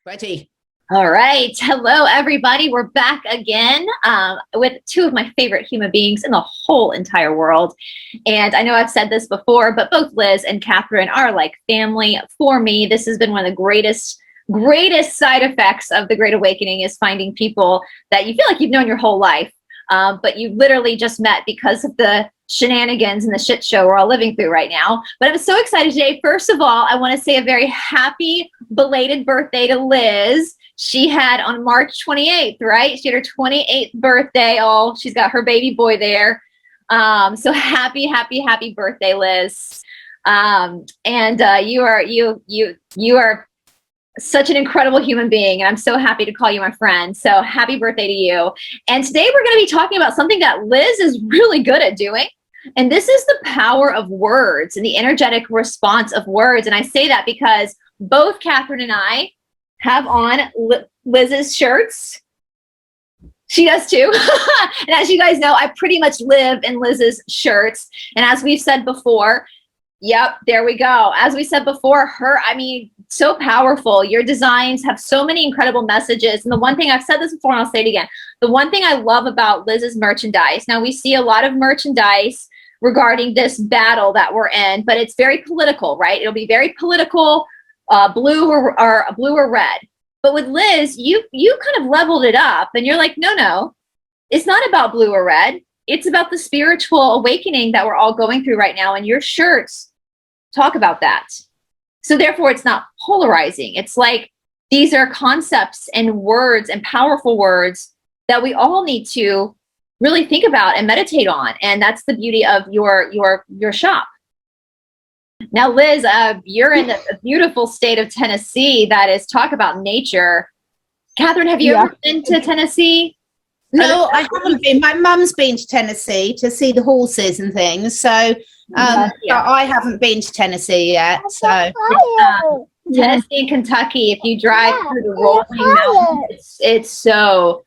Ready. All right. Hello, everybody. We're back again with two of my favorite human beings in the whole entire world. And I know I've said this before, but both Liz and Catherine are like family for me. This has been one of the greatest side effects of the Great Awakening is finding people that you feel like you've known your whole life, but you literally just met because of the shenanigans and the shit show we're all living through right now. But I'm so excited today. First of all, I want to say a very happy belated birthday to Liz. She had on March 28th, right? She had her 28th birthday. Oh, she's got her baby boy there. So happy birthday, Liz. You are such an incredible human being, and I'm so happy to call you my friend. So happy birthday to you. And today we're going to be talking about something that Liz is really good at doing. And this is the power of words and the energetic response of words. And I say that because both Catherine and I have on Liz's shirts. She does too. And as you guys know, I pretty much live in Liz's shirts. And as we've said before, yep, there we go. As we said before, so powerful. Your designs have so many incredible messages. And the one thing, I've said this before and I'll say it again, the one thing I love about Liz's merchandise, now we see a lot of merchandise regarding this battle that we're in, but it's very political, right? It'll be very political, blue or red. But with Liz, you kind of leveled it up and you're like, no, it's not about blue or red. It's about the spiritual awakening that we're all going through right now. And your shirts talk about that. So therefore it's not polarizing. It's like, these are concepts and words and powerful words that we all need to really think about and meditate on. And that's the beauty of your shop. Now, Liz, you're in a beautiful state of Tennessee that is talk about nature. Catherine, have you ever been to Tennessee? No, I haven't been. My mum's been to Tennessee to see the horses and things. So I haven't been to Tennessee yet. So Tennessee and Kentucky, if you drive through the rolling mountains, it's so,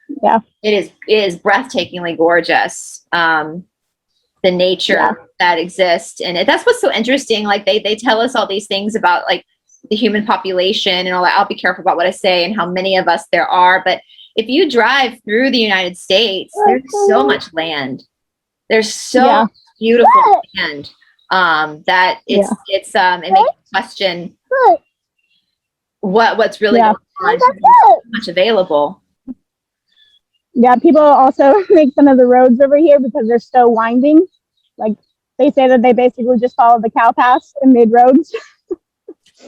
it is breathtakingly gorgeous. The nature that exists. And that's what's so interesting. Like they tell us all these things about like the human population and all that. I'll be careful about what I say and how many of us there are. But if you drive through the United States, there's so much land. There's so beautiful land that it makes you question what's really going on. So much available. Yeah, people also make fun of the roads over here because they're so winding. Like they say that they basically just follow the cow paths and made roads.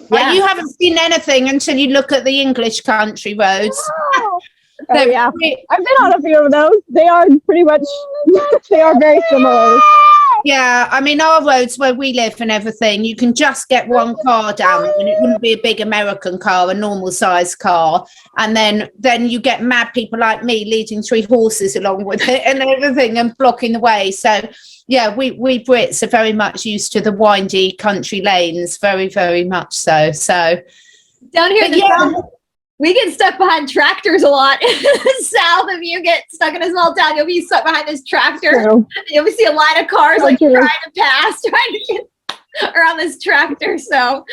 Well, you haven't seen anything until you look at the English country roads. I've been on a few of those. They are pretty much, they are very similar. Yeah, I mean, our roads where we live and everything, you can just get one car down and it wouldn't be a big American car, a normal size car. And then you get mad people like me leading 3 horses along with it and everything and blocking the way. So, yeah, we Brits are very much used to the windy country lanes, very, very much so. So down here in the south, we get stuck behind tractors a lot. South, if you get stuck in a small town, you'll be stuck behind this tractor. You'll see a line of cars trying to pass, trying to get around this tractor. So,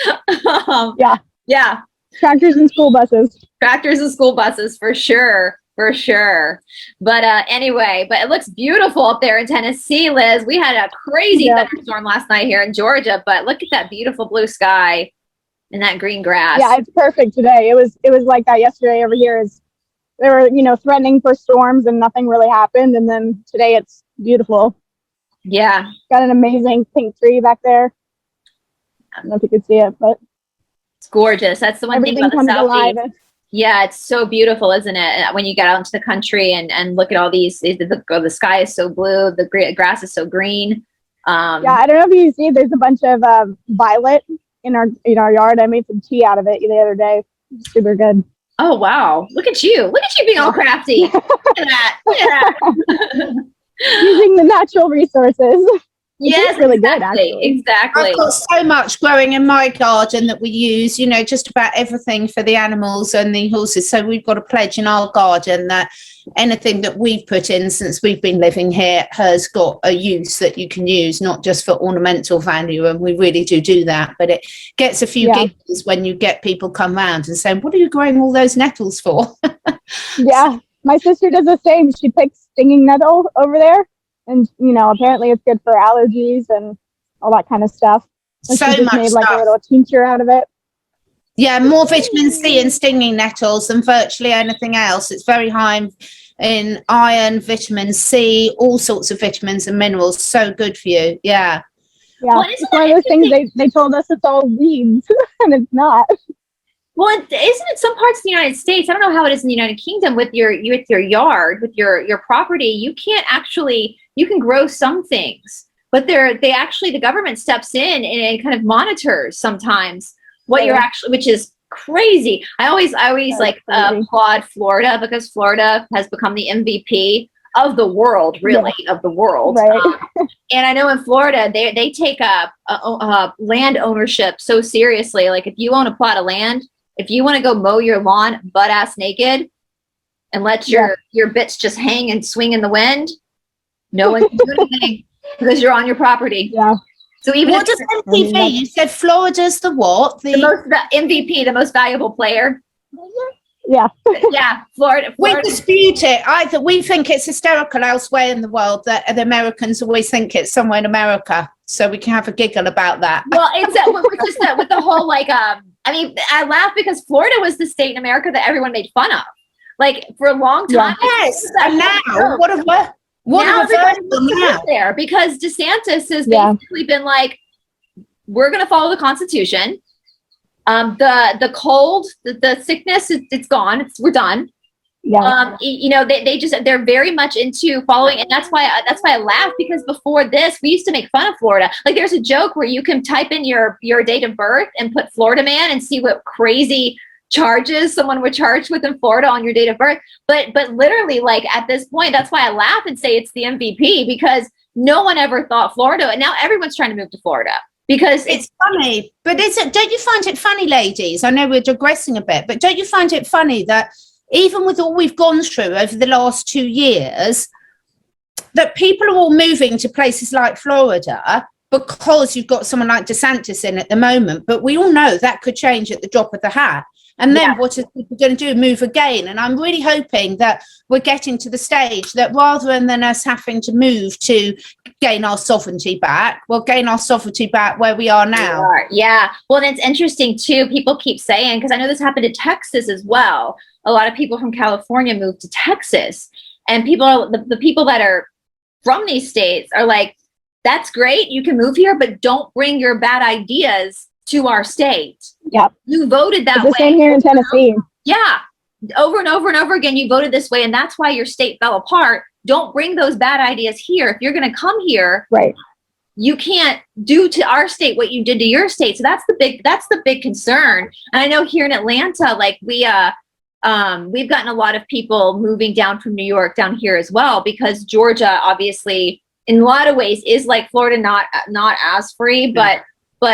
yeah. Tractors and school buses. Tractors and school buses, for sure. But anyway, but it looks beautiful up there in Tennessee, Liz. We had a crazy thunderstorm last night here in Georgia, but look at that beautiful blue sky. And that green grass. Yeah, it's perfect today. It was like that yesterday over here. They were, threatening for storms and nothing really happened. And then today it's beautiful. Yeah. Got an amazing pink tree back there. I don't know if you could see it, but it's gorgeous. That's the one thing about the Southeast. Yeah, it's so beautiful, isn't it? When you get out into the country and look at all these, the sky is so blue, the grass is so green. I don't know if you see, there's a bunch of violet in our yard. I made some tea out of it the other day. Super good. Oh wow, look at you being all crafty. Look at that. Using the natural resources. Yes, it's really good, exactly. actually. Exactly. I've got so much growing in my garden that we use, you know, just about everything for the animals and the horses. So we've got a pledge in our garden that anything that we've put in since we've been living here has got a use that you can use, not just for ornamental value. And we really do that. But it gets a few giggles when you get people come round and say, what are you growing all those nettles for? Yeah, my sister does the same. She picks stinging nettle over there. And, you know, apparently it's good for allergies and all that kind of stuff. And So she just much made like stuff. a little tincture out of it. Yeah, more vitamin C in stinging nettles than virtually anything else. It's very high in iron, vitamin C, all sorts of vitamins and minerals. So good for you. Yeah. Yeah, Well, it's one of those things they told us it's all weeds, and it's not. Well, isn't it some parts of the United States? I don't know how it is in the United Kingdom with your yard, with your property. You can't actually, you can grow some things, but the government steps in and kind of monitors sometimes what you're actually, which is crazy. I always applaud Florida, because Florida has become the MVP of the world, really, of the world. Right. And I know in Florida, they take land ownership so seriously. Like if you own a plot of land, if you want to go mow your lawn butt ass naked and let your bits just hang and swing in the wind, no one can do anything because you're on your property. Yeah. So even what does MVP? You said Florida's the what? The MVP, the most valuable player. Yeah. Yeah, Florida. We dispute it. Either we think it's hysterical elsewhere in the world that the Americans always think it's somewhere in America, so we can have a giggle about that. Well, it's with the whole I mean, I laugh because Florida was the state in America that everyone made fun of, like for a long time. Yes, and now what now everybody's there because DeSantis has basically been like, we're going to follow the Constitution. The cold, the sickness, it's gone. We're done. Yeah. You know, they're very much into following, and that's why I laugh, because before this we used to make fun of Florida. Like there's a joke where you can type in your date of birth and put Florida man and see what crazy charges someone would charge with in Florida on your date of birth. But literally, like at this point, that's why I laugh and say it's the MVP, because no one ever thought Florida, and now everyone's trying to move to Florida. Because it's funny, but don't you find it funny, ladies? I know we're digressing a bit, but don't you find it funny that even with all we've gone through over the last 2 years, that people are all moving to places like Florida because you've got someone like DeSantis in at the moment, but we all know that could change at the drop of the hat. And then what are people going to do? Move again. And I'm really hoping that we're getting to the stage that rather than us having to move to gain our sovereignty back, we'll gain our sovereignty back where we are now. Yeah. Well, and it's interesting too. People keep saying, because I know this happened in Texas as well. A lot of people from California moved to Texas, and the people that are from these states are like, that's great. You can move here, but don't bring your bad ideas to our state. Yeah. You voted that way. The same here in Tennessee. Yeah. Over and over and over again, you voted this way, and that's why your state fell apart. Don't bring those bad ideas here. If you're going to come here, right, you can't do to our state what you did to your state. So that's the big concern. And I know here in Atlanta, like we've gotten a lot of people moving down from New York down here as well, because Georgia obviously in a lot of ways is like Florida, not as free, but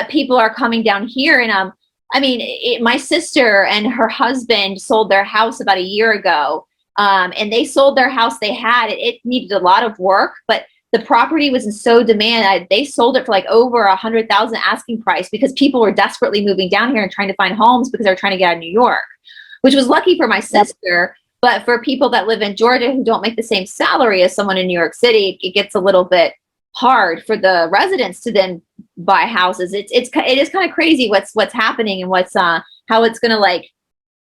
people are coming down here. And I mean, my sister and her husband sold their house about a year ago, and they sold their house they had. It needed a lot of work, but the property was in so demand. They sold it for like over $100,000 asking price, because people were desperately moving down here and trying to find homes because they were trying to get out of New York, which was lucky for my sister. But for people that live in Georgia who don't make the same salary as someone in New York City, it gets a little bit hard for the residents to then buy houses. It is kind of crazy what's happening and what's how it's going to like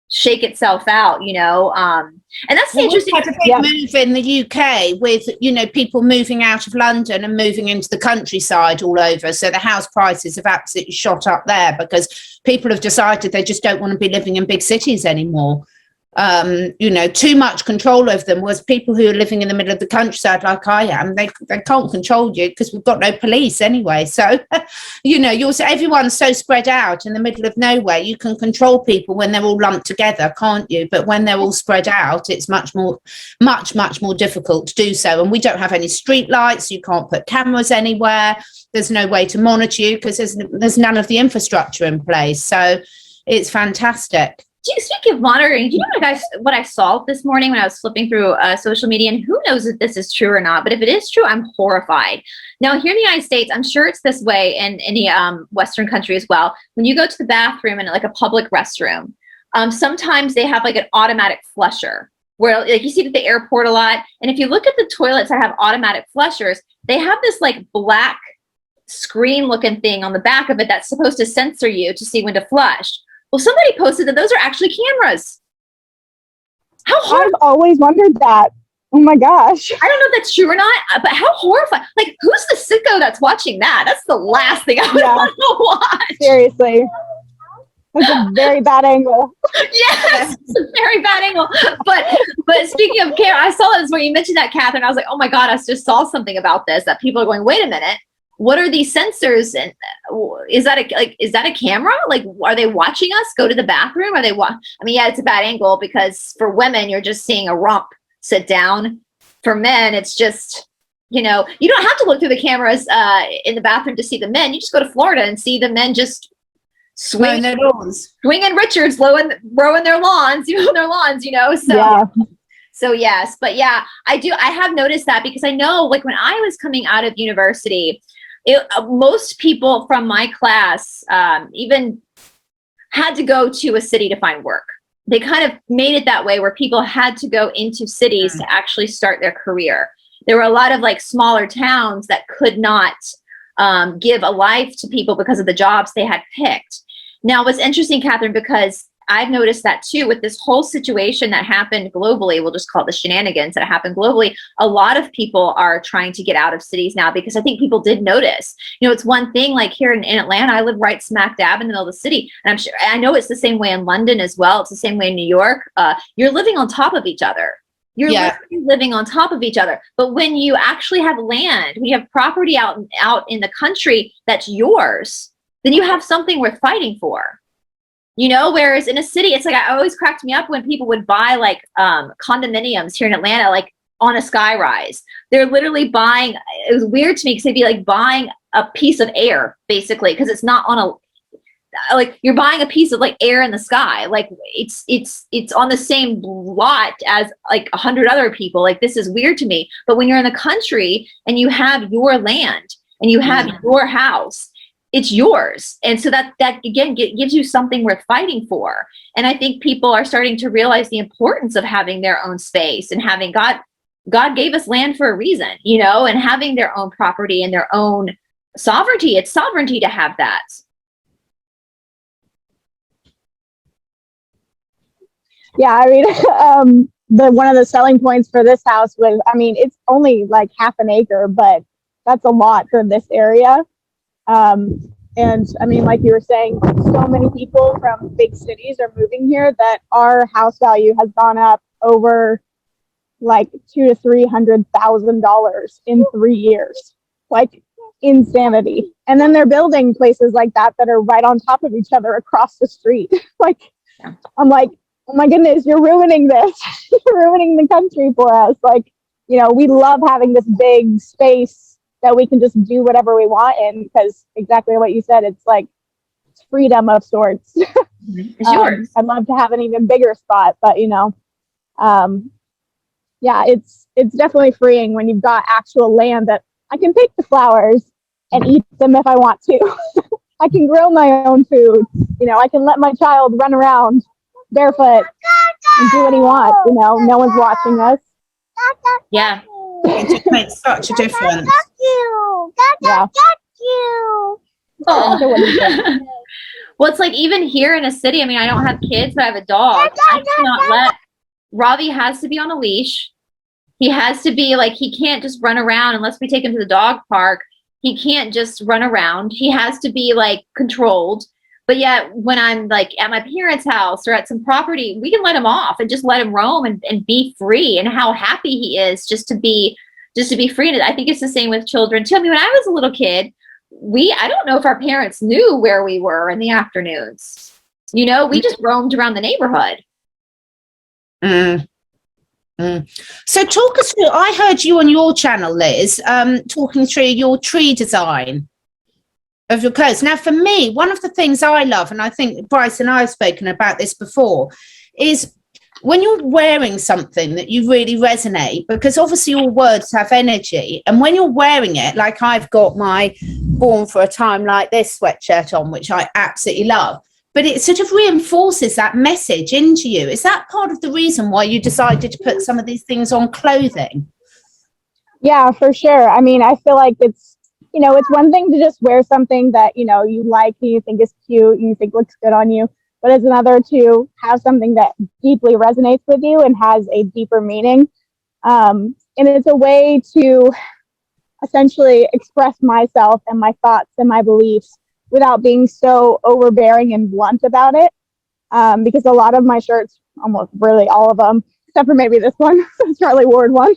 shake itself out, you know. And that's interesting. We've had a big move in the UK with, you know, people moving out of London and moving into the countryside all over. So the house prices have absolutely shot up there because people have decided they just don't want to be living in big cities anymore. you know, too much control over them, was people who are living in the middle of the countryside like I am. They can't control you because we've got no police anyway. So, you know, everyone's so spread out in the middle of nowhere. You can control people when they're all lumped together, can't you? But when they're all spread out, it's much more difficult to do so. And we don't have any street lights. You can't put cameras anywhere. There's no way to monitor you because there's none of the infrastructure in place. So it's fantastic. Speaking of monitoring, do you know what I saw this morning when I was flipping through social media? And who knows if this is true or not, but if it is true, I'm horrified. Now, here in the United States, I'm sure it's this way in any Western country as well. When you go to the bathroom in like a public restroom, sometimes they have like an automatic flusher where like you see it at the airport a lot. And if you look at the toilets that have automatic flushers, they have this like black screen looking thing on the back of it that's supposed to censor you to see when to flush. Well, somebody posted that those are actually cameras. How hard? I've always wondered that. Oh my gosh. I don't know if that's true or not, but how horrifying. Like, who's the sicko that's watching that? That's the last thing I would want to watch. Seriously. That's a very bad angle. Yes, it's a very bad angle. But speaking of camera, I saw this when you mentioned that, Catherine. I was like, oh my God, I just saw something about this, that people are going, wait a minute. What are these sensors? And is that a camera? Like, are they watching us go to the bathroom? Are they I mean, yeah, it's a bad angle because for women, you're just seeing a rump sit down. For men, it's just, you know, you don't have to look through the cameras in the bathroom to see the men. You just go to Florida and see the men just swinging Richards, rowing their lawns, you know. So. Yeah. So yes, but yeah, I have noticed that because I know, like, when I was coming out of university, most people from my class even had to go to a city to find work. They kind of made it that way where people had to go into cities to actually start their career. There were a lot of like smaller towns that could not give a life to people because of the jobs they had picked. Now, what's interesting, Catherine, because I've noticed that too with this whole situation that happened globally, we'll just call it the shenanigans that happened globally. A lot of people are trying to get out of cities now because I think people did notice, you know, it's one thing like here in Atlanta, I live right smack dab in the middle of the city. And I know it's the same way in London as well. It's the same way in New York. You're living on top of each other. You're living on top of each other. But when you actually have land, when you have property out in the country that's yours, then you have something worth fighting for. You know, whereas in a city, it's like, I always cracked me up when people would buy like condominiums here in Atlanta, like on a sky rise. They're literally buying, it was weird to me because they'd be like buying a piece of air, basically, because it's not on like you're buying a piece of like air in the sky. Like it's on the same lot as like 100 other people. Like, this is weird to me. But when you're in the country and you have your land and you have your house, it's yours. And so that again gives you something worth fighting for. And I think people are starting to realize the importance of having their own space and having God gave us land for a reason, you know, and having their own property and their own sovereignty. It's sovereignty to have that. Yeah, I mean, one of the selling points for this house was, I mean, it's only like half an acre, but that's a lot for this area. And I mean, like you were saying, so many people from big cities are moving here that our house value has gone up over like $200,000 to $300,000 in 3 years, like insanity. And then they're building places like that are right on top of each other across the street. Like, I'm like, oh my goodness, you're ruining this. You're ruining the country for us. Like, you know, we love having this big space that we can just do whatever we want in, because exactly what you said, it's like freedom of sorts. It's yours. I'd love to have an even bigger spot, but you know, yeah, it's definitely freeing when you've got actual land that I can pick the flowers and eat them if I want to. I can grow my own food. You know, I can let my child run around barefoot and do what he wants. You know, no one's watching us. Yeah. It just makes such a difference. Yeah. Oh. Well, it's like even here in a city, I mean, I don't have kids, but I have a dog. I cannot let, Ravi has to be on a leash. He has to be like, he can't just run around unless we take him to the dog park. He can't just run around. He has to be like controlled. But yet when I'm like at my parents' house or at some property, we can let him off and just let him roam and be free, and how happy he is just to be free. And I think it's the same with children too. I mean, when I was a little kid, I don't know if our parents knew where we were in the afternoons. You know, we just roamed around the neighborhood. So talk us through, I heard you on your channel, Liz, talking through your tree design of your clothes. Now, for me, one of the things I love, and I think Brice and I have spoken about this before, is when you're wearing something that you really resonate, because obviously all words have energy. And when you're wearing it, like I've got my Born for a Time Like This sweatshirt on, which I absolutely love, but it sort of reinforces that message into you. Is that part of the reason why you decided to put some of these things on clothing? Yeah, for sure. I mean, I feel like it's, you know, it's one thing to just wear something that, you know, you like, and you think is cute, and you think looks good on you, but it's another to have something that deeply resonates with you and has a deeper meaning. And it's a way to essentially express myself and my thoughts and my beliefs without being so overbearing and blunt about it. Because a lot of my shirts, almost really all of them, except for maybe this one, the Charlie Ward one,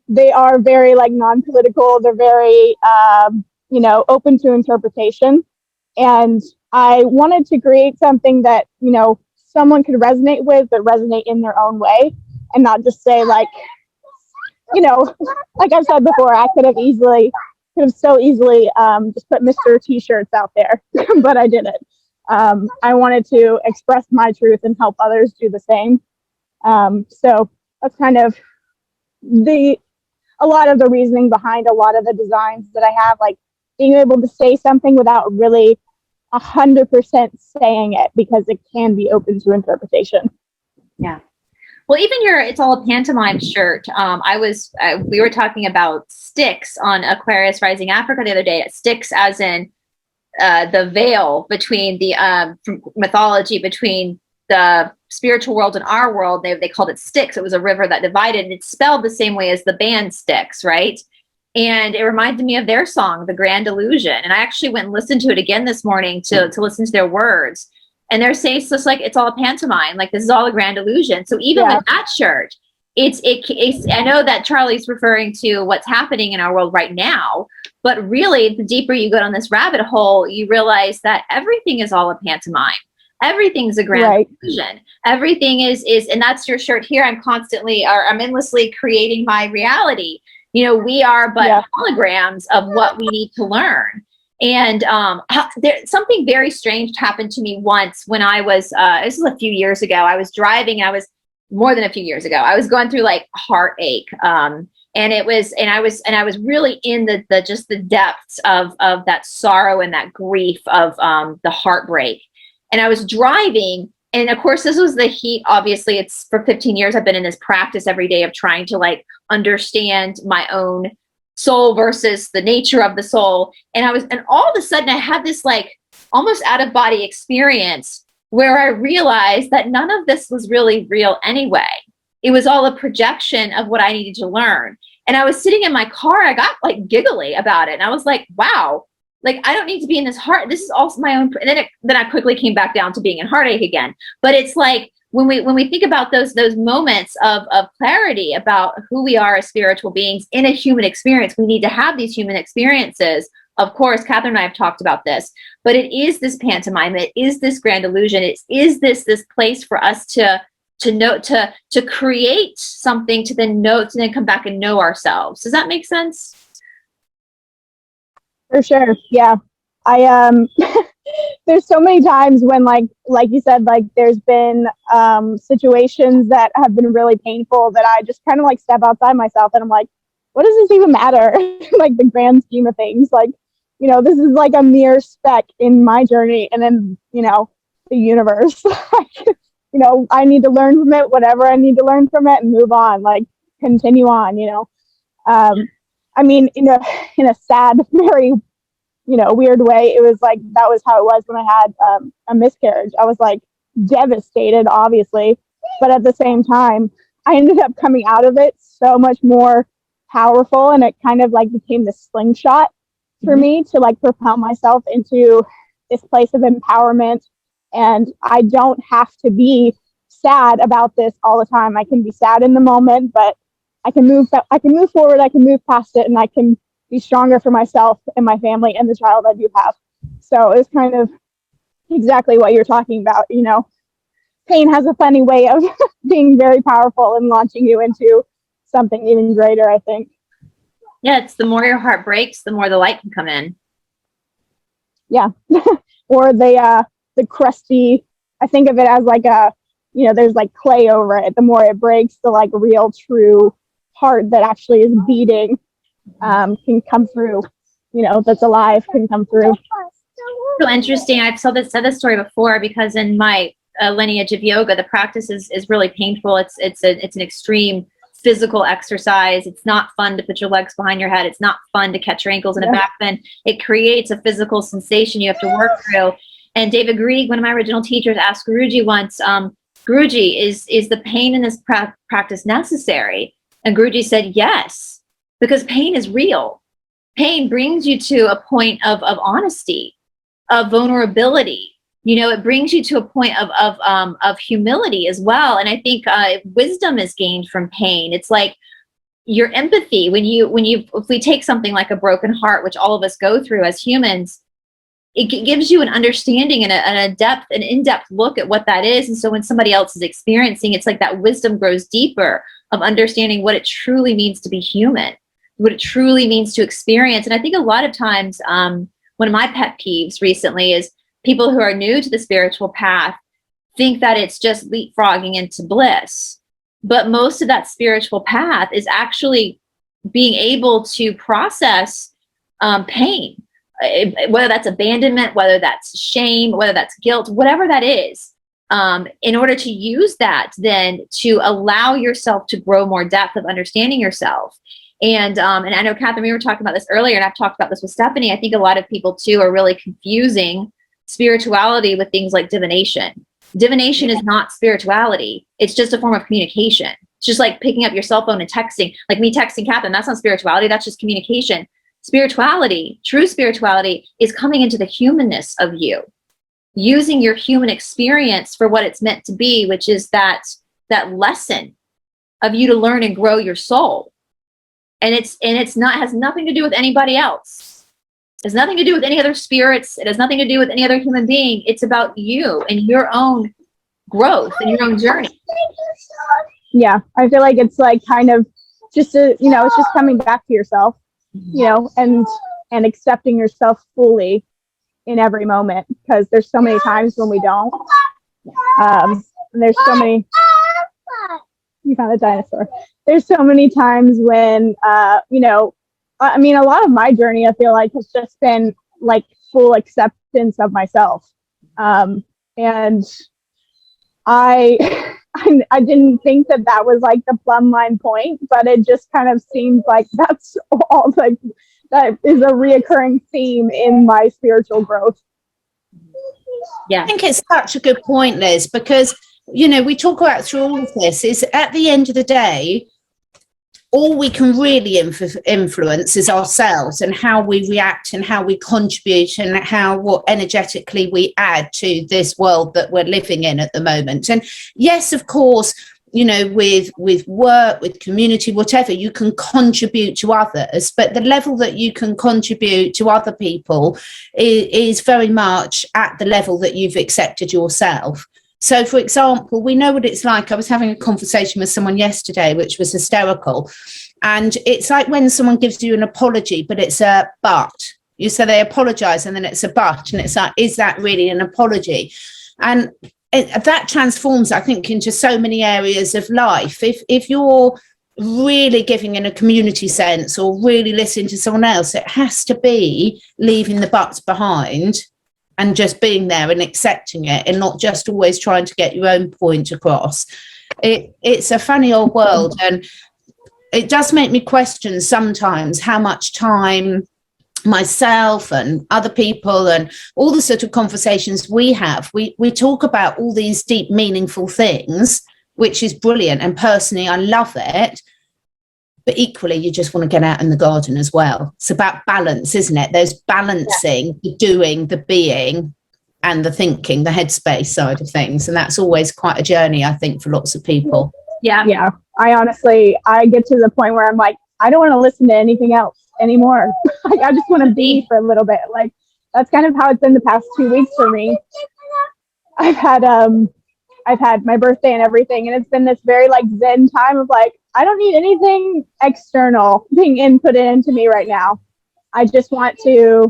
they are very like non-political. They're very, you know, open to interpretation. And I wanted to create something that, you know, someone could resonate with, but resonate in their own way, and not just say like, you know, like I said before, I could have so easily just put Mr. T-shirts out there, but I didn't. I wanted to express my truth and help others do the same. So that's kind of a lot of the reasoning behind a lot of the designs that I have, like being able to say something without really 100% saying it, because it can be open to interpretation. Yeah. Well, even your It's All a Pantomime shirt, we were talking about sticks on Aquarius Rising Africa the other day. Sticks as in the veil between the mythology between the spiritual world and our world. They called it Styx. It was a river that divided, and it's spelled the same way as the band Styx, right? And it reminded me of their song, The Grand Illusion. And I actually went and listened to it again this morning to listen to their words. And they're saying it's just like, it's all a pantomime. Like, this is all a grand illusion. So even with that shirt, it's I know that Charlie's referring to what's happening in our world right now, but really the deeper you go down this rabbit hole, you realize that everything is all a pantomime. Everything's a grand illusion. Everything is, and that's your shirt here. I'm endlessly creating my reality. You know, we are but holograms of what we need to learn. And something very strange happened to me once when I was, this was a few years ago. I was driving, and I was more than a few years ago. I was going through like heartache. And I was really in the depths of that sorrow and that grief of the heartbreak. And I was driving, and of course this was the heat. Obviously, it's for 15 years I've been in this practice every day of trying to like understand my own soul versus the nature of the soul. And all of a sudden I had this like almost out of body experience where I realized that none of this was really real anyway. It was all a projection of what I needed to learn. And I was sitting in my car, I got like giggly about it. And I was like, wow, like I don't need to be in this this is also my own. And then I quickly came back down to being in heartache again. But it's like, when we think about those moments of clarity about who we are as spiritual beings in a human experience, we need to have these human experiences. Of course, Catherine and I have talked about this, but it is this pantomime. It is this grand illusion. It is this place for us to create something, to then know, to then come back and know ourselves. Does that make sense? For sure. Yeah. There's so many times when like you said, like there's been situations that have been really painful that I just kind of like step outside myself, and I'm like, what does this even matter? Like the grand scheme of things, like, you know, this is like a mere speck in my journey, and then, you know, the universe, you know, I need to learn from it, whatever I need to learn from it, and move on, like continue on, you know. I mean, in a sad, very, you know, weird way, it was like, that was how it was when I had a miscarriage. I was like devastated, obviously, but at the same time, I ended up coming out of it so much more powerful, and it kind of like became this slingshot for me to like propel myself into this place of empowerment. And I don't have to be sad about this all the time. I can be sad in the moment, but I can move forward, I can move past it, and I can be stronger for myself and my family and the child I do have. So it's kind of exactly what you're talking about. You know, pain has a funny way of being very powerful and launching you into something even greater, I think. Yeah, it's the more your heart breaks, the more the light can come in. Yeah. Or the crusty, I think of it as like there's like clay over it. The more it breaks, the like real true heart that actually is beating can come through, that's alive, can come through. So interesting. I've said this story before, because in my lineage of yoga, the practice is really painful. It's an extreme physical exercise. It's not fun to put your legs behind your head. It's not fun to catch your ankles in a back bend. It creates a physical sensation you have to work through. And David Grieg, one of my original teachers, asked Guruji once, Guruji, is the pain in this practice necessary? And Guruji said, yes, because pain is real. Pain brings you to a point of honesty, of vulnerability. It brings you to a point of humility as well. And I think wisdom is gained from pain. It's like your empathy if we take something like a broken heart, which all of us go through as humans, it gives you an understanding and an in-depth look at what that is. And so when somebody else is experiencing, it's like that wisdom grows deeper of understanding what it truly means to be human, what it truly means to experience. And I think a lot of times, one of my pet peeves recently is people who are new to the spiritual path think that it's just leapfrogging into bliss. But most of that spiritual path is actually being able to process pain, whether that's abandonment, whether that's shame, whether that's guilt, whatever that is, in order to use that then to allow yourself to grow more depth of understanding yourself. And I know, Catherine, we were talking about this earlier, and I've talked about this with Stephanie. I think a lot of people too are really confusing spirituality with things like divination. Divination is not spirituality. It's just a form of communication. It's just like picking up your cell phone and texting, like me texting Catherine. That's not spirituality. That's just communication. Spirituality, true spirituality, is coming into the humanness of you, using your human experience for what it's meant to be, which is that lesson of you to learn and grow your soul. And it's not, has nothing to do with anybody else. It has nothing to do with any other spirits. It has nothing to do with any other human being. It's about you and your own growth and your own journey. Yeah, I feel like it's like kind of just it's just coming back to yourself, and accepting yourself fully in every moment, because there's so many times when we don't. And there's so many. You found a dinosaur. There's so many times when, a lot of my journey, I feel like, has just been like full acceptance of myself. And I didn't think that was like the plumb line point, but it just kind of seems like that's all, like that is a reoccurring theme in my spiritual growth. Yeah, I think it's such a good point, Liz, because we talk about through all of this is at the end of the day, all we can really influence is ourselves and how we react and how we contribute and what energetically we add to this world that we're living in at the moment. And yes, of course, with work, with community, whatever, you can contribute to others, but the level that you can contribute to other people is very much at the level that you've accepted yourself. So, for example, we know what it's like. I was having a conversation with someone yesterday, which was hysterical. And it's like when someone gives you an apology, but it's a but. You say they apologize and then it's a but. And it's like, is that really an apology? And that transforms, I think, into so many areas of life. If you're really giving in a community sense or really listening to someone else, it has to be leaving the buts behind and just being there and accepting it and not just always trying to get your own point across. It's a funny old world, and it does make me question sometimes how much time myself and other people and all the sort of conversations we have, we talk about all these deep, meaningful things, which is brilliant. And personally, I love it. But equally, you just want to get out in the garden as well. It's about balance, isn't it? There's balancing the doing, the being, and the thinking, the headspace side of things. And that's always quite a journey, I think, for lots of people. Yeah. Yeah. I get to the point where I'm like, I don't want to listen to anything else anymore. Like, I just want to be for a little bit. Like, that's kind of how it's been the past 2 weeks for me. I've had my birthday and everything, and it's been this very like zen time of like, I don't need anything external being inputted into me right now. I just want to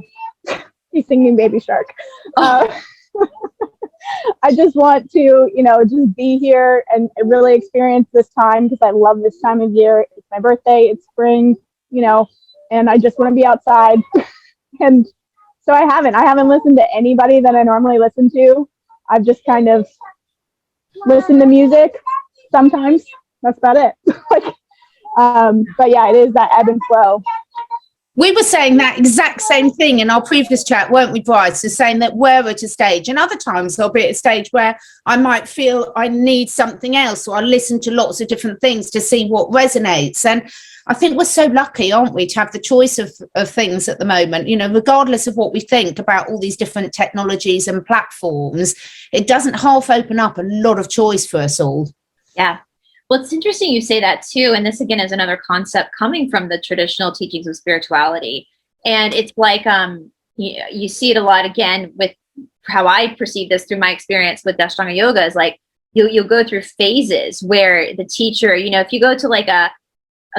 he's singing Baby Shark. I just want to, just be here and really experience this time, because I love this time of year. It's my birthday, it's spring, and I just want to be outside. And so I haven't listened to anybody that I normally listen to. I've just kind of listened to music sometimes. That's about it. But yeah, it is that ebb and flow. We were saying that exact same thing in our previous chat, weren't we, Brice? So saying that we're at a stage, and other times I'll be at a stage where I might feel I need something else, or I listen to lots of different things to see what resonates. And I think we're so lucky, aren't we, to have the choice of things at the moment, regardless of what we think about all these different technologies and platforms. It doesn't half open up a lot of choice for us all. Yeah. Well, it's interesting you say that too. And this, again, is another concept coming from the traditional teachings of spirituality. And it's like, you see it a lot, again, with how I perceive this through my experience with Ashtanga yoga, is like, you'll go through phases where the teacher, if you go to like a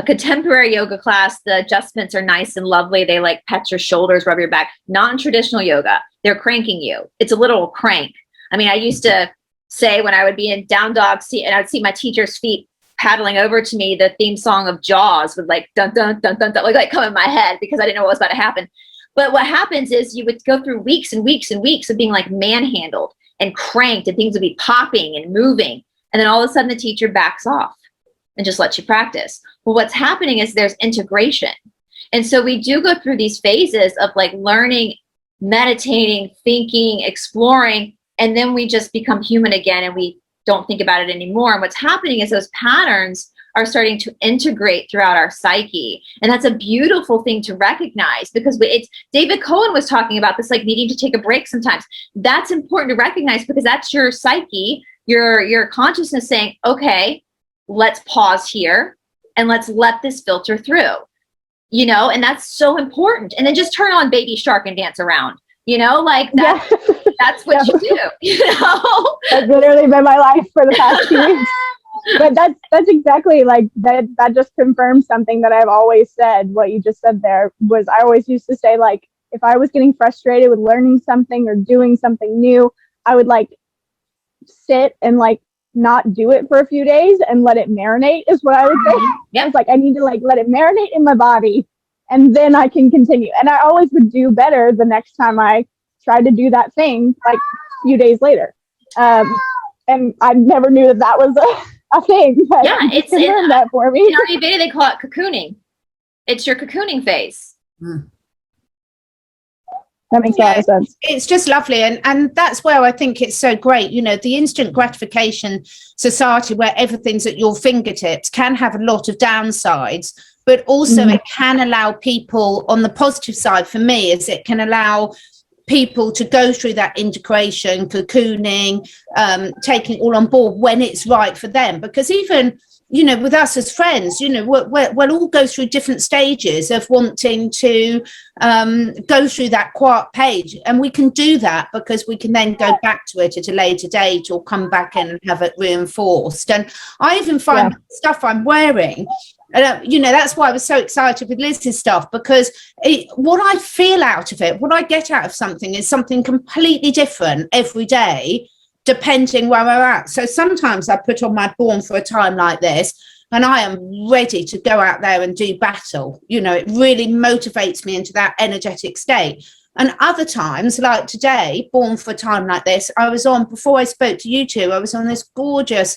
contemporary yoga class, the adjustments are nice and lovely. They like pet your shoulders, rub your back. Not in traditional yoga. They're cranking you. It's a literal crank. I mean, I used to say when I would be in down dog seat and I'd see my teacher's feet paddling over to me, the theme song of Jaws would like dun dun dun dun dun like come in my head, because I didn't know what was about to happen. But what happens is you would go through weeks and weeks and weeks of being like manhandled and cranked, and things would be popping and moving, and then all of a sudden the teacher backs off and just lets you practice. Well, what's happening is there's integration. And so we do go through these phases of like learning, meditating, thinking, exploring, and then we just become human again, and we don't think about it anymore. And what's happening is those patterns are starting to integrate throughout our psyche. And that's a beautiful thing to recognize, because it's David Cohen was talking about this, like needing to take a break sometimes. That's important to recognize, because that's your psyche, your consciousness saying, okay, let's pause here and let's let this filter through, and that's so important. And then just turn on Baby Shark and dance around, like that. Yeah. That's what you do, That's literally been my life for the past 2 weeks. But that's exactly like that. That just confirms something that I've always said. What you just said there was, I always used to say, like, if I was getting frustrated with learning something or doing something new, I would like sit and like not do it for a few days and let it marinate, is what I would say. Yeah. It's like, I need to like let it marinate in my body, and then I can continue. And I always would do better the next time I tried to do that thing, like a few days later. And I never knew that was a thing. But yeah, it's confirmed that for me. In Ayurveda, they call it cocooning. It's your cocooning phase. That makes a lot of sense. It's just lovely. And that's where I think it's so great. The instant gratification society, where everything's at your fingertips, can have a lot of downsides, but also it can allow people, on the positive side for me, is it can allow people to go through that integration, cocooning, taking it all on board when it's right for them. Because even, with us as friends, we'll all go through different stages of wanting to go through that quiet page. And we can do that because we can then go back to it at a later date, or come back in and have it reinforced. And I even find stuff I'm wearing, that's why I was so excited with Liz's stuff, because what I feel out of it, what I get out of something, is something completely different every day, depending where we're at. So sometimes I put on my Born for a Time like this, and I am ready to go out there and do battle. It really motivates me into that energetic state. And other times, like today, Born for a Time like this, I was on, before I spoke to you two, I was on this gorgeous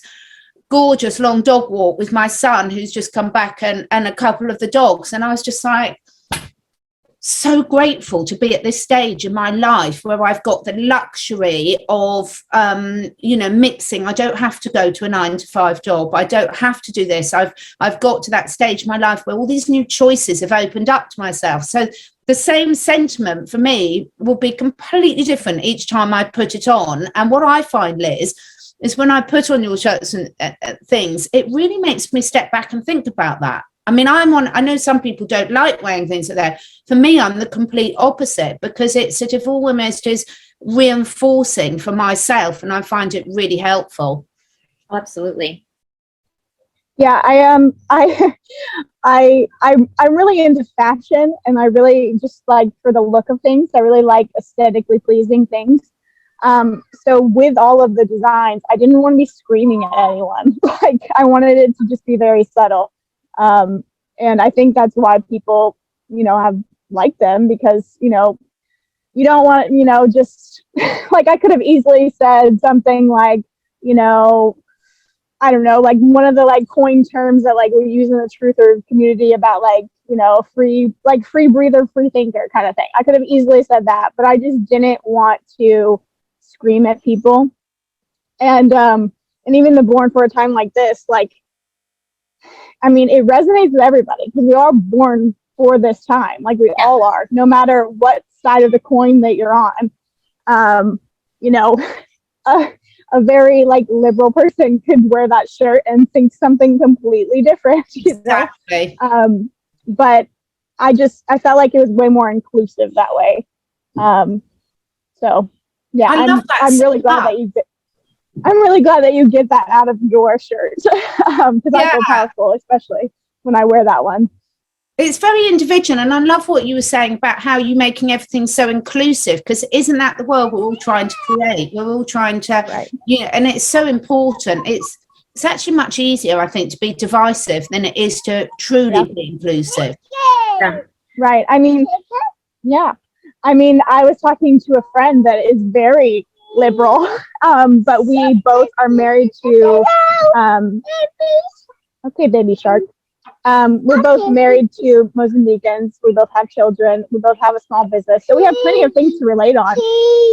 long dog walk with my son, who's just come back, and a couple of the dogs. And I was just like, so grateful to be at this stage in my life where I've got the luxury of, mixing. I don't have to go to a 9-to-5 job. I don't have to do this. I've got to that stage in my life where all these new choices have opened up to myself. So the same sentiment for me will be completely different each time I put it on. And what I find, Liz, is when I put on your shirts and things, it really makes me step back and think about that. I mean, I know some people don't like wearing things like that. For me, I'm the complete opposite, because it sort of almost is reinforcing for myself, and I find it really helpful. Absolutely. Yeah, I'm really into fashion, and I really just like, for the look of things, I really like aesthetically pleasing things. So with all of the designs, I didn't want to be screaming at anyone. Like, I wanted it to just be very subtle. And I think that's why people, have liked them, because, you don't want, just like, I could have easily said something like, I don't know, like one of the like coined terms that like we use in the truther community about like, free breather, free thinker kind of thing. I could have easily said that, but I just didn't want to scream at people. And even the Born for a Time Like This, like, I mean, it resonates with everybody, because we are born for this time. Like, we all are, no matter what side of the coin that you're on. A very like liberal person could wear that shirt and think something completely different. Exactly. But I felt like it was way more inclusive that way. So yeah, I'm really glad that you I'm really glad that you get that out of your shirt, because I feel powerful, especially when I wear that one. It's very individual, and I love what you were saying about how you're making everything so inclusive, because isn't that the world we're all trying to create? We're all trying to, and it's so important. It's actually much easier, I think, to be divisive than it is to truly be inclusive. Yeah. Right. I mean, I was talking to a friend that is very liberal, but we both are married to, okay, baby shark. We're both married to Mozambicans. We both have children. We both have a small business. So we have plenty of things to relate on.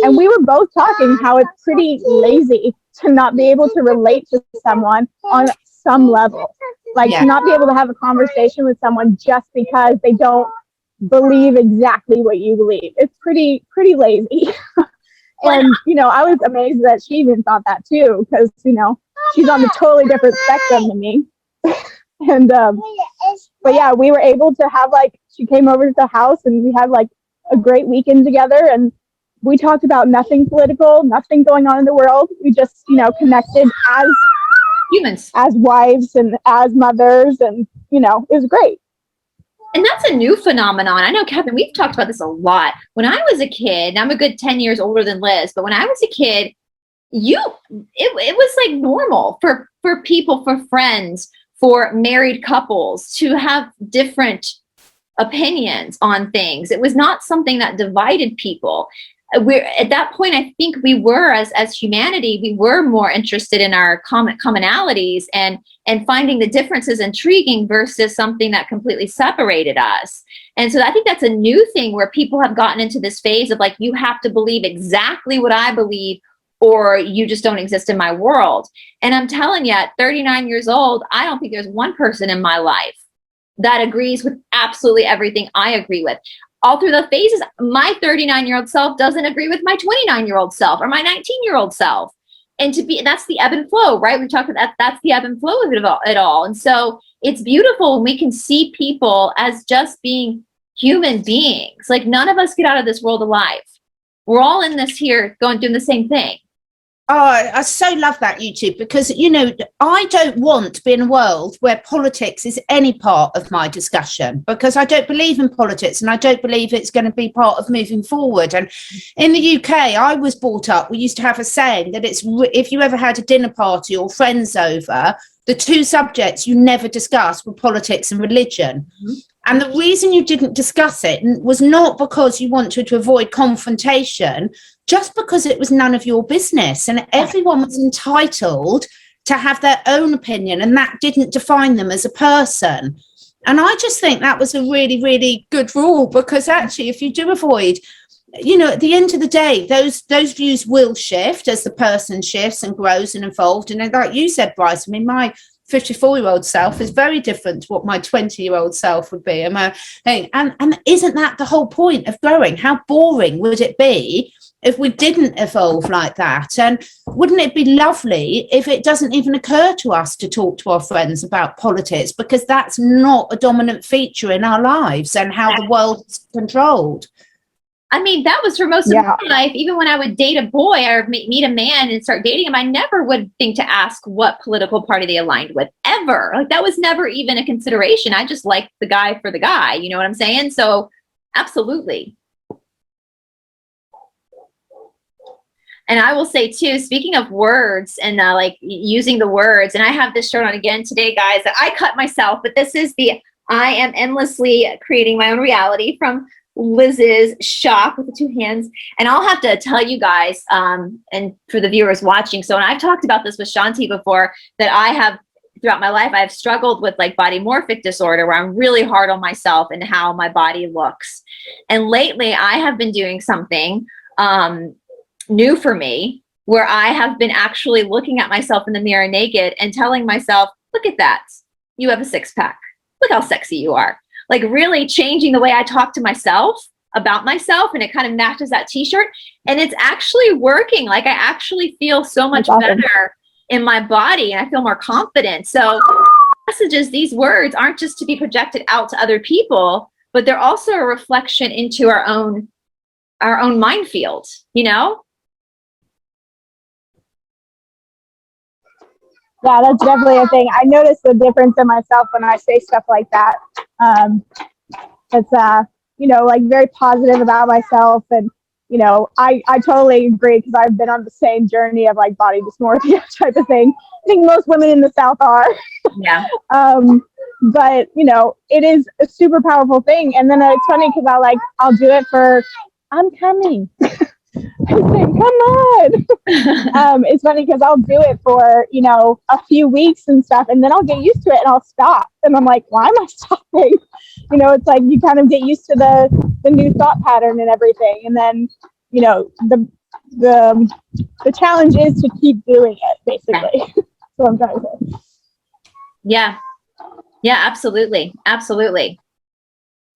And we were both talking how it's pretty lazy to not be able to relate to someone on some level. Like, to not be able to have a conversation with someone just because they don't believe exactly what you believe. It's pretty lazy. And, I was amazed that she even thought that too, because, she's on a totally different spectrum than me. And but yeah, we were able to have, like, she came over to the house and we had like a great weekend together, and we talked about nothing political, nothing going on in the world. We just, connected as humans, as wives and as mothers, and it was great. And that's a new phenomenon. I know, Catherine, we've talked about this a lot. When I was a kid, and I'm a good 10 years older than Liz, but when I was a kid, it was like normal for people, for friends, for married couples to have different opinions on things. It was not something that divided people. At that point, I think we were, as humanity, we were more interested in our commonalities and finding the differences intriguing versus something that completely separated us. And so I think that's a new thing, where people have gotten into this phase of like, you have to believe exactly what I believe, or you just don't exist in my world. And I'm telling you, at 39 years old, I don't think there's one person in my life that agrees with absolutely everything I agree with. All through the phases, my 39-year-old self doesn't agree with my 29-year-old self or my 19-year-old self. And that's the ebb and flow, right? We talked about that's the ebb and flow of it all. And so it's beautiful when we can see people as just being human beings. Like, none of us get out of this world alive. We're all in this here doing the same thing. Oh, I so love that, YouTube, because, I don't want to be in a world where politics is any part of my discussion, because I don't believe in politics, and I don't believe it's going to be part of moving forward. And in the UK, I was brought up, we used to have a saying that if you ever had a dinner party or friends over, the two subjects you never discuss were politics and religion. Mm-hmm. And the reason you didn't discuss it was not because you wanted to avoid confrontation, just because it was none of your business, and everyone was entitled to have their own opinion, and that didn't define them as a person. And I just think that was a really, really good rule, because actually, if you do avoid, at the end of the day, those views will shift as the person shifts and grows and evolved. And like you said, Brice, I mean, my 54-year-old self is very different to what my 20-year-old self would be. And isn't that the whole point of growing? How boring would it be if we didn't evolve like that? And wouldn't it be lovely if it doesn't even occur to us to talk to our friends about politics, because that's not a dominant feature in our lives and how the world is controlled? I mean, that was for most of my life. Even when I would date a boy or meet a man and start dating him, I never would think to ask what political party they aligned with, ever. Like, that was never even a consideration. I just liked the guy for the guy. You know what I'm saying? So absolutely. And I will say too, speaking of words and like using the words, and I have this shirt on again today, guys, that I cut myself, but this is the I am endlessly creating my own reality from Liz's shop with the two hands. And I'll have to tell you guys, and for the viewers watching, so, and I've talked about this with Shanti before, that I have throughout my life, I've struggled with like body morphic disorder, where I'm really hard on myself and how my body looks. And lately I have been doing something new for me, where I have been actually looking at myself in the mirror naked and telling myself, look at that, you have a six-pack, look how sexy you are. Like, really changing the way I talk to myself about myself, and it kind of matches that t-shirt, and it's actually working. Like, I actually feel so much better in my body, and I feel more confident. So messages, these words aren't just to be projected out to other people, but they're also a reflection into our own mind field, you know? Yeah, that's definitely a thing. I notice the difference in myself when I say stuff like that. It's, you know, like very positive about myself. And, you know, I totally agree, because I've been on the same journey of like body dysmorphia type of thing. I think most women in the South are. Yeah. But, you know, it is a super powerful thing. And then it's funny because I'll do it for, I'm coming. I say, come on. It's funny because I'll do it for, you know, a few weeks and stuff, and then I'll get used to it and I'll stop. And I'm like, why am I stopping? You know, it's like you kind of get used to the new thought pattern and everything. And then, you know, the challenge is to keep doing it, basically. That's what I'm trying to say. Yeah. Yeah, absolutely. Absolutely.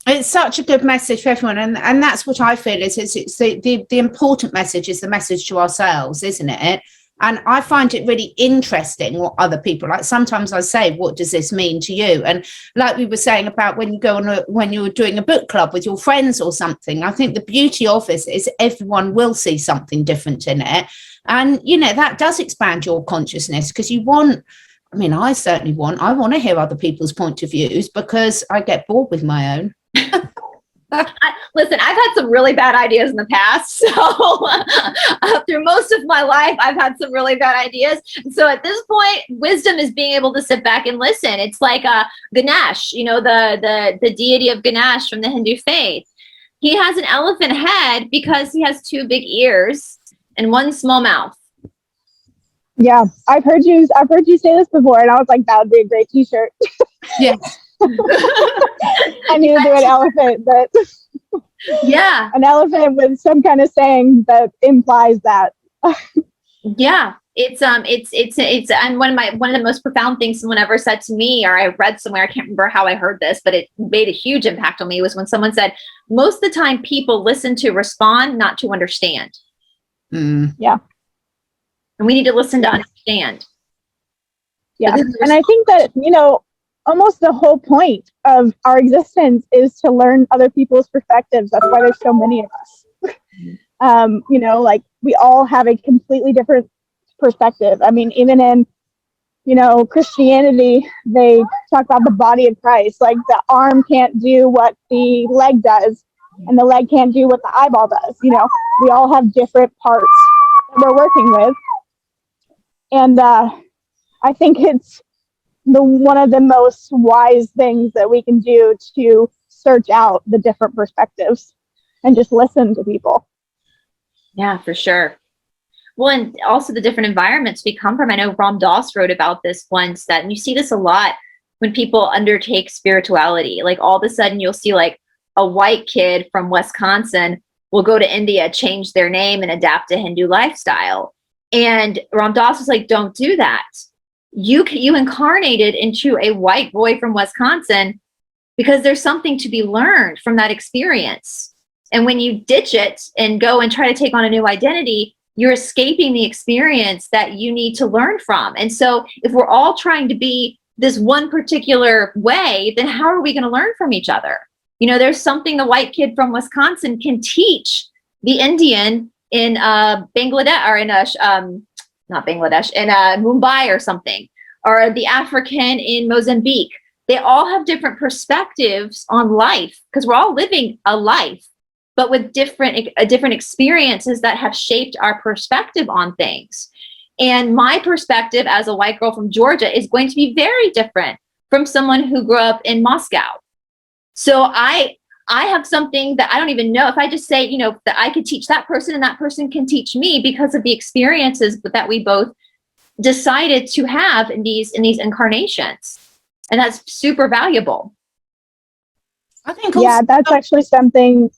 It's such a good message for everyone, and that's what I feel is it's the important message is the message to ourselves, isn't it? And I find it really interesting what other people like. Sometimes I say, what does this mean to you? And like we were saying about when you go on when you're doing a book club with your friends or something, I think the beauty of this is everyone will see something different in it. And, you know, that does expand your consciousness, because you want, I mean, I certainly I want to hear other people's point of views, because I get bored with my own. Listen, I've had some really bad ideas in the past. So through most of my life, I've had some really bad ideas. So at this point, wisdom is being able to sit back and listen. It's like Ganesh, you know, the deity of Ganesh from the Hindu faith. He has an elephant head because he has two big ears and one small mouth. Yeah, I've heard you say this before, and I was like, that would be a great t-shirt. Yes. I need to do an elephant, but yeah, an elephant with some kind of saying that implies that. Yeah, it's and one of the most profound things someone ever said to me, or I read somewhere, I can't remember how I heard this, but it made a huge impact on me, was when someone said, most of the time people listen to respond, not to understand. Yeah. And we need to listen to understand. Yeah. And I think that, you know, almost the whole point of our existence is to learn other people's perspectives. That's why there's so many of us. You know, like, we all have a completely different perspective. I mean, even in, you know, Christianity, they talk about the body of Christ. Like, the arm can't do what the leg does, and the leg can't do what the eyeball does. You know, we all have different parts that we're working with. And I think it's one of the most wise things that we can do to search out the different perspectives and just listen to people. Yeah, for sure. Well, and also the different environments we come from. I know Ram Dass wrote about this once, that, and you see this a lot when people undertake spirituality. Like, all of a sudden you'll see like a white kid from Wisconsin will go to India, change their name and adapt a Hindu lifestyle. And Ram Dass was like, don't do that. you incarnated into a white boy from Wisconsin because there's something to be learned from that experience. And when you ditch it and go and try to take on a new identity, you're escaping the experience that you need to learn from. And so if we're all trying to be this one particular way, then how are we going to learn from each other? You know, there's something the white kid from Wisconsin can teach the Indian in Bangladesh, or in not Bangladesh, in Mumbai or something, or the African in Mozambique. They all have different perspectives on life because we're all living a life, but with different experiences that have shaped our perspective on things. And my perspective as a white girl from Georgia is going to be very different from someone who grew up in Moscow. So I have something that I don't even know. If I just say, you know, that I could teach that person and that person can teach me because of the experiences that we both decided to have in these incarnations. And that's super valuable. I think yeah, that's actually something.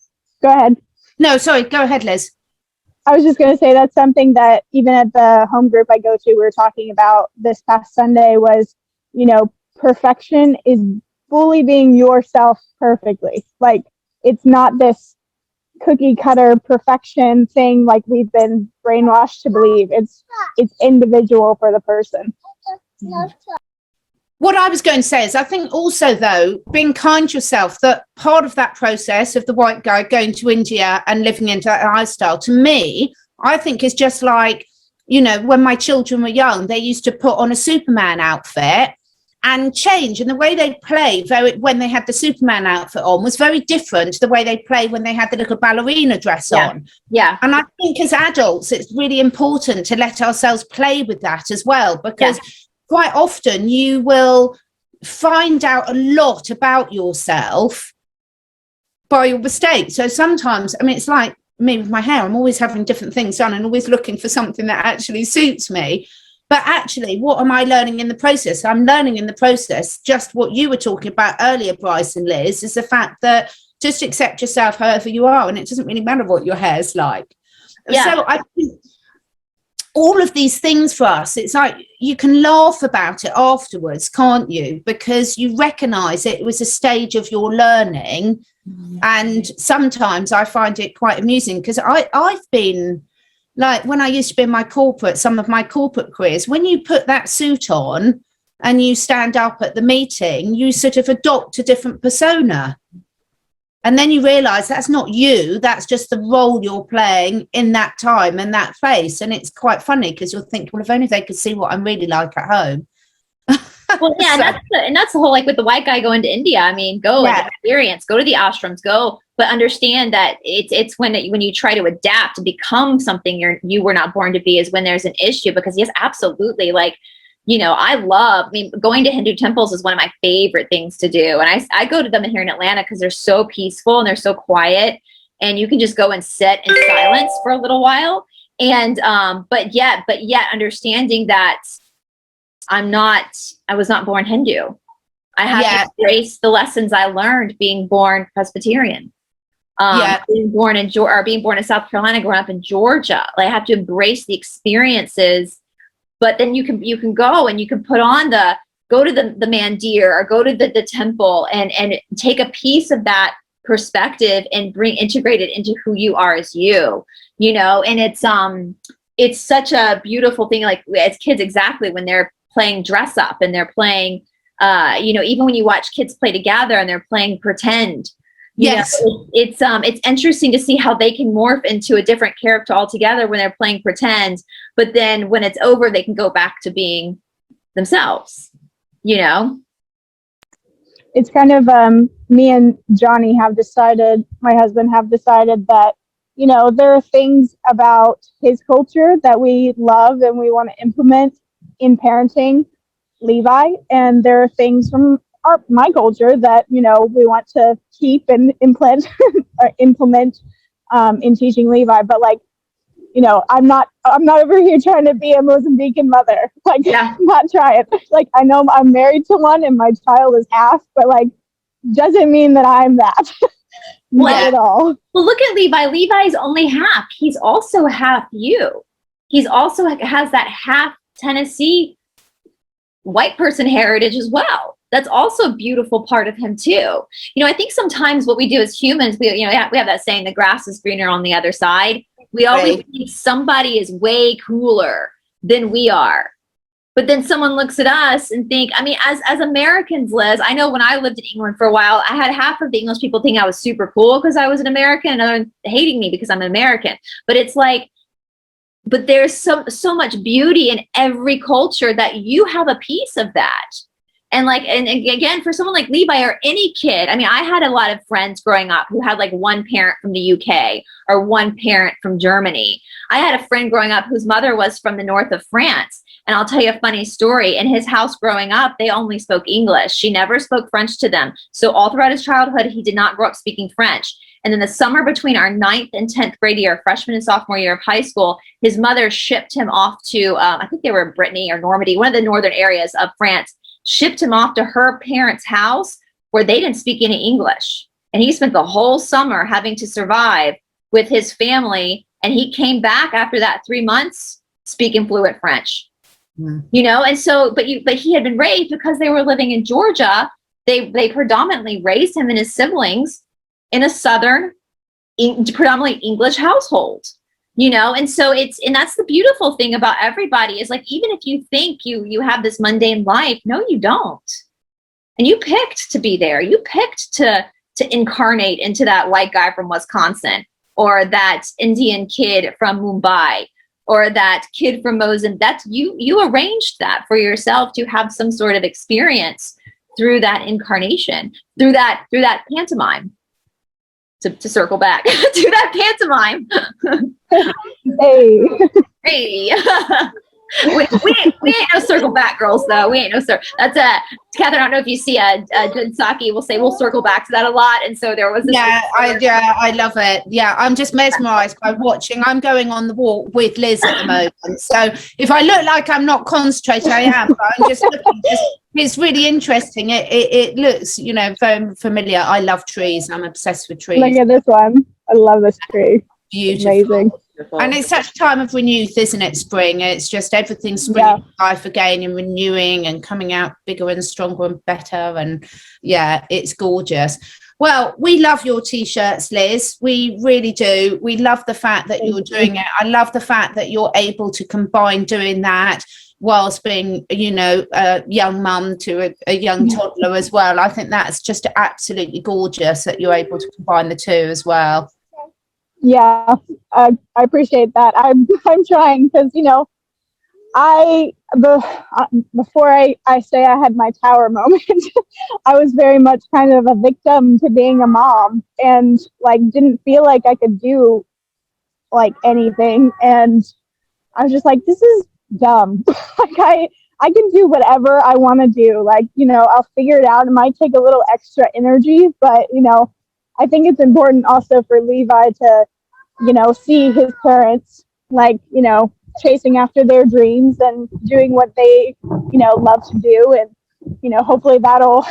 Go ahead. No, sorry, go ahead, Liz. I was just going to say that's something that even at the home group I go to, we were talking about this past Sunday was, you know, perfection is fully being yourself perfectly. Like, it's not this cookie cutter perfection thing like we've been brainwashed to believe. It's individual for the person. What I was going to say is I think also, though, being kind to yourself, that part of that process of the white guy going to India and living into that lifestyle, to me, I think is just like, you know, when my children were young, they used to put on a Superman outfit and change. And the way they play when they had the Superman outfit on was very different to the way they play when they had the little ballerina dress on. Yeah. And I think as adults, it's really important to let ourselves play with that as well, because quite often you will find out a lot about yourself by your mistakes. So sometimes, I mean, it's like me with my hair. I'm always having different things done and always looking for something that actually suits me. But actually, what am I learning in the process? I'm learning in the process just what you were talking about earlier, Brice and Liz, is the fact that just accept yourself however you are, and it doesn't really matter what your hair's like. Yeah. So I think all of these things for us, it's like you can laugh about it afterwards, can't you? Because you recognize it was a stage of your learning. And sometimes I find it quite amusing because I've been like, when I used to be in some of my corporate careers, when you put that suit on and you stand up at the meeting, you sort of adopt a different persona. And then you realize that's not you, that's just the role you're playing in that time and that place. And it's quite funny because you'll think, well, if only they could see what I'm really like at home. Well, yeah, so, and that's the whole, like with the white guy going to India. I mean, go and experience, go to the ashrams, go, but understand that it's when you try to adapt to become something you were not born to be is when there's an issue. Because yes, absolutely, like, you know, going to Hindu temples is one of my favorite things to do. And I go to them here in Atlanta because they're so peaceful and they're so quiet, and you can just go and sit in silence for a little while. And but yet understanding that I was not born Hindu. I have to embrace the lessons I learned being born Presbyterian. Being born in South Carolina, growing up in Georgia. Like, I have to embrace the experiences. But then you can go and you can go to the mandir or go to the temple and take a piece of that perspective and integrate it into who you are as you know. And it's such a beautiful thing, like as kids, exactly when they're playing dress up and they're playing, even when you watch kids play together and they're playing pretend, it's interesting to see how they can morph into a different character altogether when they're playing pretend, but then when it's over, they can go back to being themselves, you know? It's kind of, me and Johnny my husband have decided that, you know, there are things about his culture that we love and we want to implement in parenting Levi, and there are things from my culture that, you know, we want to keep and implement in teaching Levi. But like, you know, I'm not over here trying to be a Mozambican mother. Like, not trying. Like, I know I'm married to one and my child is half, but like, doesn't mean that I'm that. Not at all. Well, look at Levi. Levi's only half. He's also half you. He's also has that half Tennessee white person heritage as well. That's also a beautiful part of him too. You know, I think sometimes what we do as humans, we have that saying, the grass is greener on the other side. We always think somebody is way cooler than we are. But then someone looks at us and think, I mean, as Americans, Liz, I know when I lived in England for a while, I had half of the English people think I was super cool because I was an American, and others hating me because I'm an American. But it's like, but there's so much beauty in every culture that you have a piece of that. And like, and again, for someone like Levi or any kid, I mean, I had a lot of friends growing up who had like one parent from the UK or one parent from Germany. I had a friend growing up whose mother was from the north of France. And I'll tell you a funny story. In his house growing up, they only spoke English. She never spoke French to them. So all throughout his childhood, he did not grow up speaking French. And then the summer between our 9th and 10th grade year, freshman and sophomore year of high school, his mother shipped him off to, I think they were in Brittany or Normandy, one of the northern areas of France, shipped him off to her parents' house where they didn't speak any English. And he spent the whole summer having to survive with his family. And he came back after that 3 months speaking fluent French. You know, and so, but he had been raised because they were living in Georgia. They predominantly raised him and his siblings in a Southern, predominantly English household, you know? And so and that's the beautiful thing about everybody is like, even if you think you have this mundane life, no, you don't. And you picked to be there. You picked to incarnate into that white guy from Wisconsin or that Indian kid from Mumbai or that kid from Mozambique. That's you arranged that for yourself to have some sort of experience through that incarnation, through that pantomime. To circle back to that pantomime. Hey. we ain't no circle back girls though. We ain't no circle. That's Catherine. I don't know if you see Jen Psaki will say we'll circle back to that a lot. And so there was this I love it. Yeah, I'm just mesmerized by watching. I'm going on the walk with Liz at the moment. So if I look like I'm not concentrating, I am. But I'm just looking. It's really interesting. It looks, you know, very familiar. I love trees. I'm obsessed with trees. Look at this one. I love this tree. Beautiful. Amazing. And it's such a time of renewal, isn't it? Spring. It's just everything's springing to life again and renewing and coming out bigger and stronger and better. And yeah, it's gorgeous. Well, we love your T-shirts, Liz. We really do. We love the fact that you're doing it. I love the fact that you're able to combine doing that whilst being, you know, a young mum to a young toddler as well. I think that's just absolutely gorgeous that you're able to combine the two as well. Yeah, I appreciate that. I'm trying because, you know, before I say I had my tower moment, I was very much kind of a victim to being a mom and like didn't feel like I could do like anything. And I was just like, this is dumb. Like I can do whatever I want to do. Like, you know, I'll figure it out. It might take a little extra energy, but, you know, I think it's important also for Levi to, you know, see his parents, like, you know, chasing after their dreams and doing what they, you know, love to do. And, you know, hopefully that'll,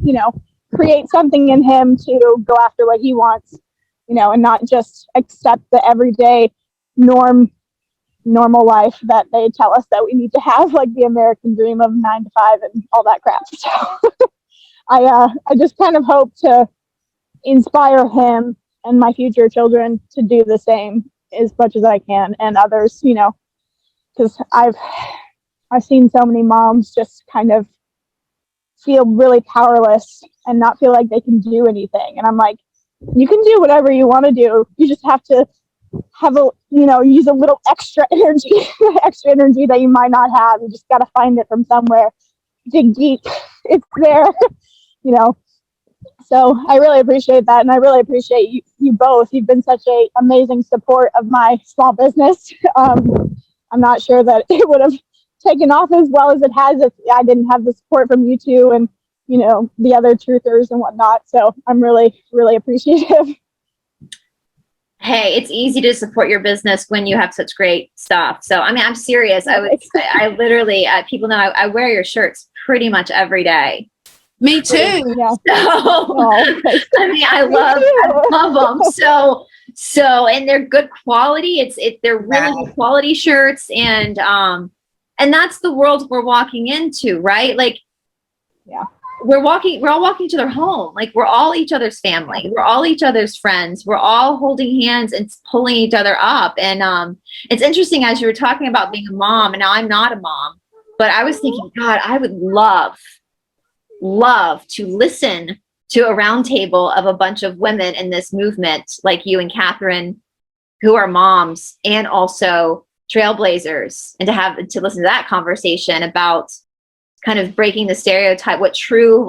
you know, create something in him to go after what he wants, you know, and not just accept the everyday normal life that they tell us that we need to have, like the American dream of 9 to 5 and all that crap. So I just kind of hope to inspire him and my future children to do the same as much as I can, and others, you know, because I've seen so many moms just kind of feel really powerless and not feel like they can do anything. And I'm like, you can do whatever you want to do. You just have to have use a little extra energy that you might not have. You just got to find it from somewhere. Dig deep. It's there, you know. So I really appreciate that. And I really appreciate you both. You've been such an amazing support of my small business. I'm not sure that it would have taken off as well as it has if I didn't have the support from you two and, you know, the other truthers and whatnot. So I'm really, really appreciative. Hey, it's easy to support your business when you have such great stuff. So, I mean, I'm serious. I literally, people know I wear your shirts pretty much every day. Me too. Yeah. So, I mean, I love them. So, and they're good quality. They're really good quality shirts. And, And that's the world we're walking into, right? Like, Yeah. we're all walking to their home. Like, we're all each other's family. We're all each other's friends. We're all holding hands and pulling each other up. And it's interesting, as you were talking about being a mom, and now I'm not a mom, but I was thinking, God, I would love to listen to a round table of a bunch of women in this movement, like you and Catherine, who are moms and also trailblazers, and to listen to that conversation about kind of breaking the stereotype, what true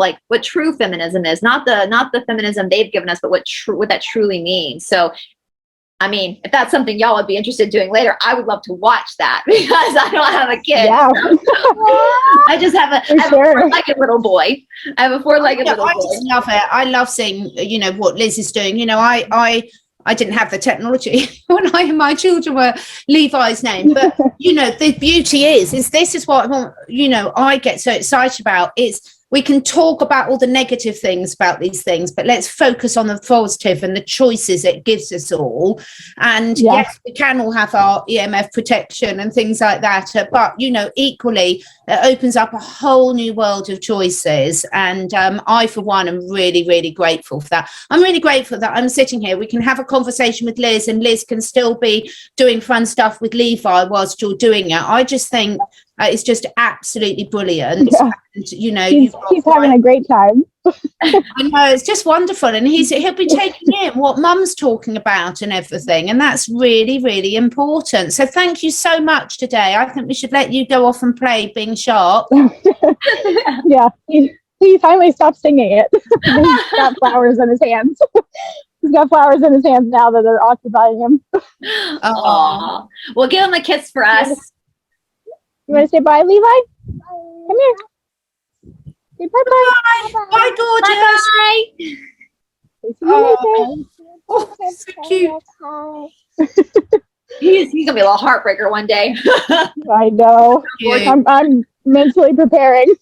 feminism is, not the feminism they've given us, but what that truly means. So, I mean, if that's something y'all would be interested in doing later, I would love to watch that, because I don't have a kid. Yeah. I just have a four-legged little boy. I have a four-legged little boy. I just love it. I love seeing, what Liz is doing. I didn't have the technology when my children were Levi's name, but the beauty is this is what I get so excited about. We can talk about all the negative things about these things, but let's focus on the positive and the choices it gives us all. And yes, we can all have our EMF protection and things like that, but equally it opens up a whole new world of choices. And I, for one, am really, really grateful for that. I'm really grateful that I'm sitting here. We can have a conversation with Liz, and Liz can still be doing fun stuff with Levi whilst you're doing it. I just think it's just absolutely brilliant. Yeah. And, he's having a great time. I know, it's just wonderful, and he'll be taking in what Mum's talking about and everything, and that's really, really important. So thank you so much today. I think we should let you go off and play being sharp. Yeah, he finally stopped singing it. He's got flowers in his hands. He's got flowers in his hands now that are occupying him. Oh, well, give him a kiss for us. You want to say bye, Levi? Come here. Say bye-bye. Bye, gorgeous. Bye. Oh, so cute. He's gonna be a little heartbreaker one day. I know. I'm mentally preparing.